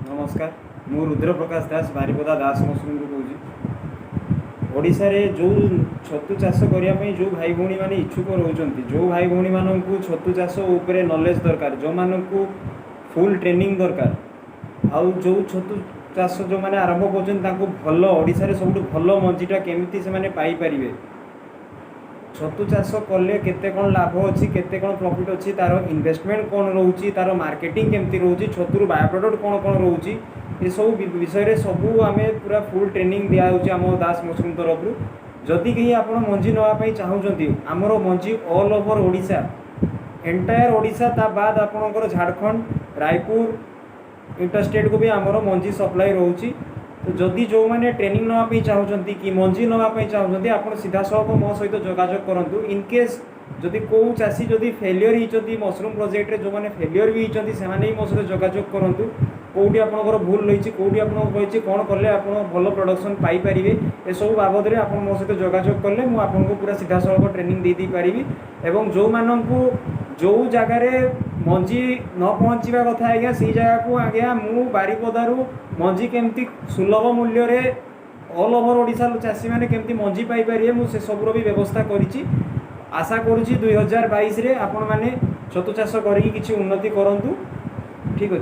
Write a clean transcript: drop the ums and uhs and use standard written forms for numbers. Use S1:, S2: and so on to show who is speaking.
S1: नमस्कार मु रुद्र प्रकाश दास बारिपदा दास मशरूम कौच ओडिशा रे जो छतु चाष करने जो भाई भौणी मैंने इच्छुक रोचंती जो भाई भौणी मानू छतु चाष उपरे नॉलेज दरकार जो मानू फुल ट्रेनिंग दरकार आउ जो छतु चाष जो मैंने आरंभ कर भल ओडिशा रे सब भल मंजीटा केमिति से माने पाई परिवे छतु चाष कले केते कौन लाभ अच्छी केते कौन प्रॉफिट अच्छी तार इन्वेस्टमेंट कौन रोची तार मार्केटिंग केमती रोची छतुर बाय प्रोडक्ट कौन कौन रोची ये सब विषय सबू आम पूरा फुल ट्रेनिंग दिया आम दास मशरूम तरफ जदि कहीं आप मंजी नापी चाहूँगी आमर मंजी all over Odisha entire Odisha ता बाद आपणकर झारखंड रायपुर इंटरस्टेट को भी आमर मंजी सप्लाई रोची तो जदि जो मैंने ट्रेनिंग नापी चाहूँगी कि मंजी नापी चाहूँगी आप सीधा सख मो सहित जोगाजोग करूँ इनकेस जदि कौ चाषी जदि फेलियर होती मशरूम प्रोजेक्ट रे जो मैंने फेलियर भी होती से मो सहित जोगाजोग करूँ कौटी आपंकर भूल रही कौटी आपको कौन कले आप भल प्रोडक्शन पाइपर ये सब बाबद आप मो सहित जोगाजोग कले मुझे पूरा सीधा सड़क ट्रेनिंग दे पारि एवं जो मानू जो जगार मंजी न पहुँचा कथा आज्ञा से जगह को आज्ञा मु बारिपदारू मंजी केमती सुलभ मूल्य रे ऑल ओवर ओडिशा चाषी मैंने केमती मंजी पाइपर मुझे सबूर भी व्यवस्था करी आशा करुँची 2022 रे आपण मैंने छतु चाष करी किसी उन्नति करूँ ठीक अच्छे।